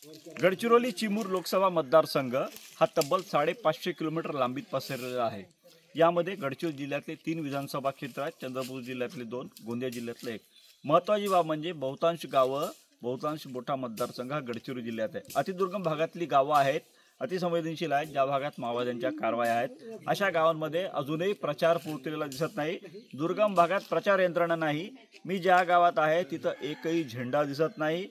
गडचिरोली चिमूर लोकसभा मतदारसंघ हा तब्बल 550 किलोमीटर लांबीत पसरलेला आहे। यामध्ये गडचिरोली जिल्ह्यातले 3 विधानसभा क्षेत्र आहेत, चंद्रपूर जिल्ह्यातले 2, गोंदिया जिल्ह्यातले 1। महत्त्वाची बाब म्हणजे बहुतांश मोठा मतदारसंघ हा गडचिरोली जिल्ह्यात आहे। अतिदुर्गम भागातली गावं आहेत, अतिसंवेदनशील आहेत, ज्या भागात माओवाद्यांच्या कारवाया आहेत अशा गावांमध्ये अजूनही प्रचार पोहोचलेला दिसत नाही। दुर्गम भागात प्रचार यंत्रणा नाही। मी ज्या गावात आहे तिथं एकही झेंडा दिसत नाही,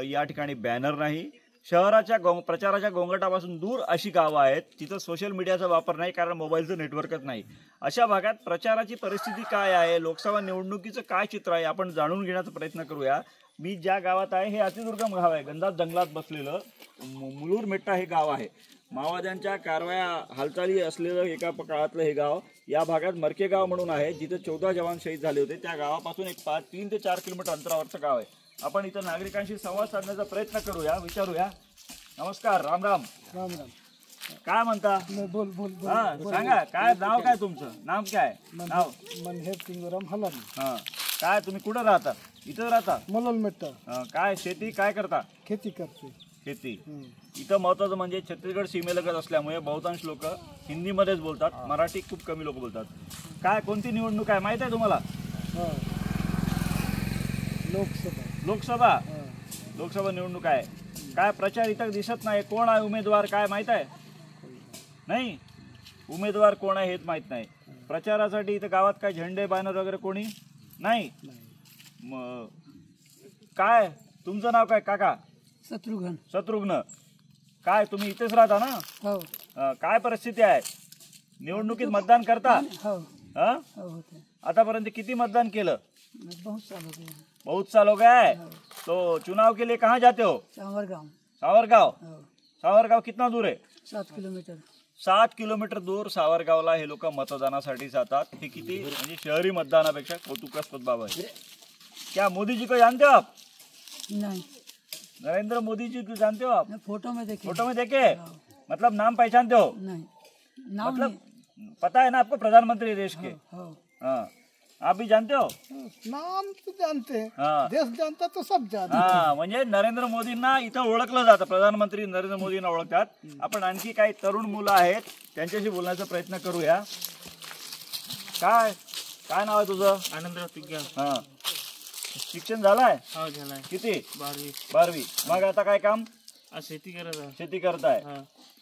या ठिकाणी बॅनर नाही। शहराच्या प्रचाराच्या गोंगटापासून दूर अशी गावं आहेत तिथं सोशल मीडियाचा वापर नाही, कारण मोबाईलचं नेटवर्कच नाही। अशा भागात प्रचाराची परिस्थिती काय आहे, लोकसभा निवडणुकीचं काय चित्र आहे आपण जाणून घेण्याचा प्रयत्न करूया। मी ज्या गावात आहे हे अतिदुर्गम गाव आहे, गंधात जंगलात बसलेलं मुलूर मेट्टा हे गाव आहे। माओवाद्यांच्या कारवाया हालचाली असलेलं एका काळातलं हे गाव। या भागात मरके गाव म्हणून आहे, जिथे 14 जवान शहीद झाले होते। त्या गावापासून एक 3 ते 4 किलोमीटर अंतरावरचं गाव आहे। आपण इथं नागरिकांशी संवाद साधण्याचा प्रयत्न करूया, विचारूया। नमस्कार, राम राम। राम राम। काय म्हणता? बोल बोल बोल। सांगा, काय नाव काय तुमचं? नाव काय? नाव मनहेर सिंगराम हलामी। काय तुम्ही कुठं राहता? इथं राहता? मुलूर मेट्टा। काय शेती काय करता? खेती करते। शेती। इथं महत्त्वाचं म्हणजे छत्तीसगड सीमेलगत असल्यामुळे बहुतांश लोक हिंदीमध्येच बोलतात, मराठी खूप कमी लोक बोलतात। काय कोणती निवडणूक आहे माहित आहे तुम्हाला? लोकसभा निवडणूक आहे। काय प्रचार इथं दिसत नाही, कोण आहे उमेदवार काय माहित आहे? नाही, उमेदवार कोण आहे हेच माहित नाही। प्रचारासाठी इथं गावात काय झेंडे बॅनर वगैरे कोणी नाही। काय तुमचं नाव काय काका? शत्रुघ्न। काय तुम्ही इथेच राहता ना? हो। काय परिस्थिती आहे? निवडणुकीत मतदान करता? हो। आतापर्यंत किती मतदान केलं? बहुत साल हो गए। तो चुनाव के लिए कहाँ जाते हो? सावरगाव कितना दूर है? 7 किलोमीटर। 7 किलोमीटर दूर सावरगावला हे लोक मतदानासाठी जातात। हे किती म्हणजे शहरी मतदानापेक्षा कौतुकास्पद बाब आहे। क्या मोदी जी को जानते हो आप? नहीं। नरेंद्र मोदी जी को जानते हो आप? फोटो में देखे। मतलब नाम पहचानते हो? नहीं। मतलब पता है ना आपको प्रधानमंत्री देश के? हाँ, आप भी जानते हो? नाम तो जानते हैं, देश जानता तो सब जानते। म्हणजे नरेंद्र मोदींना इथं ओळखलं जातं, प्रधानमंत्री नरेंद्र मोदींना ओळखतात। आपण आणखी काही तरुण मुलं आहेत त्यांच्याशी बोलण्याचा प्रयत्न करूया। काय नाव आहे तुझं? आनंदराव पिग्गा। शिक्षण झालंय? हो झालंय। किती? 12वी। मग आता काय काम? शेती करताय।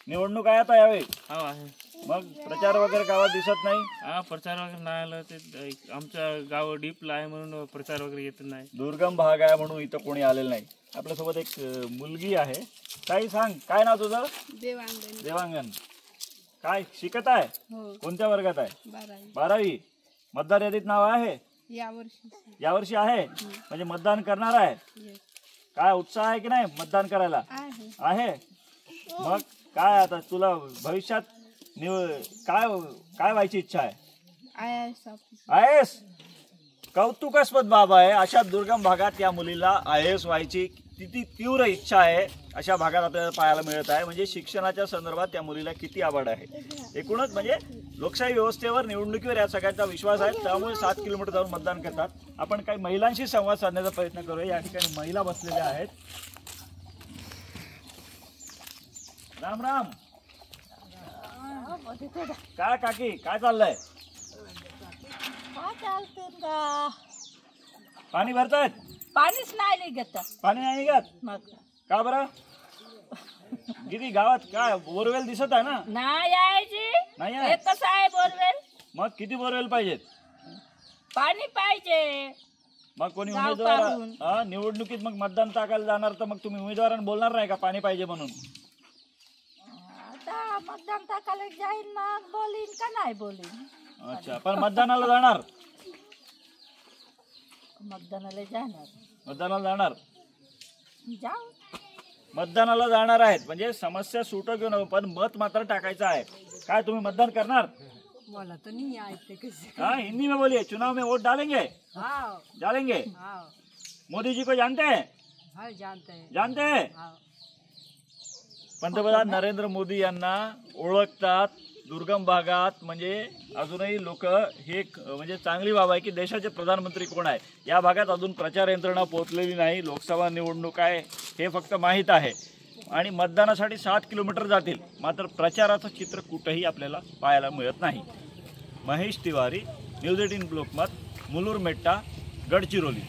निवडणूक आहे आता यावेळी? हो आहे। मग प्रचार वगैरे गावात दिसत नाही? प्रचार वगैरे नाही आलं ते, आमच्या गाव डीपला आहे म्हणून प्रचार वगैरे येत नाही। दुर्गम भाग आहे म्हणून इथं कोणी आलेलं नाही। आपल्यासोबत एक मुलगी आहे। ताई सांग, काय नाव तुझं? देवांगन। काय शिकत आहे? कोणत्या वर्गात आहे? 12वी। मतदार यादीत नाव आहे? यावर्षी आहे, म्हणजे मतदान करणार आहे। काय उत्साह आहे की नाही मतदान करायला? आहे। मग काय आता तुला भविष्यात काय व्हायची इच्छा आहे? IAS। कौतुकास्पद बाब आहे। अशा दुर्गम भागात या मुलीला IAS व्हायची किती तीव्र इच्छा आहे अशा भागात आपल्याला पाहायला मिळत आहे। म्हणजे शिक्षणाच्या संदर्भात त्या मुलीला किती आवड आहे। एकूणच म्हणजे लोकशाही व्यवस्थेवर, निवडणुकीवर या सगळ्यांचा विश्वास आहे, त्यामुळे 7 किलोमीटर जाऊन मतदान करतात। आपण काही महिलांशी संवाद साधण्याचा प्रयत्न करूया। या ठिकाणी महिला बसलेल्या आहेत। राम राम। काय काकी, काय चाललंय? पाणी भरतायत? पाणीच नाही निघत। पाणी नाही निघत? का बरं? किती गावात काय बोरवेल दिसत आहे ना? नाही यायची। नाही एकच आहे बोरवेल। मग किती बोरवेल पाहिजेत? पाणी पाहिजे। मग कोणी उमेदवार निवडणुकीत मग मतदान टाकायला जाणार तर मग तुम्ही उमेदवारांना बोलणार नाही का पाणी पाहिजे म्हणून? आता मतदान टाकायला जाईन, मग बोलीन का नाही बोलीन। अच्छा, पण मतदानाला जाणार? मतदानाला जाणार जाऊ। मतदानाला जाणार आहेत म्हणजे समस्या सुटो घेऊन, पण मत मात्र टाकायचं आहे। काय तुम्ही मतदान करणार? मला तो नहीं आते कैसे। हिंदी में बोलिए। चुनाव में वोट डालेंगे? डालेंगे। मोदी जी को जानते हैं? जानते हैं। पंतप्रधान नरेंद्र मोदी यांना ओळखतात दुर्गम भागात। म्हणजे अजूनही लोक हे म्हणजे चांगली बाब आहे की देशाचे प्रधानमंत्री कोण आहे। या भागात अजून प्रचार यंत्रणा पोहोचलेली नाही। लोकसभा निवडणूक आहे हे फक्त माहीत आहे। आणि मतदानासाठी 7 किलोमीटर जातील, मात्र प्रचाराचं चित्र कुठेही आपल्याला पाहायला मिळत नाही. महेश तिवारी, न्यूज 18 लोकमत, मुलुर मेट्टा, गडचिरोली.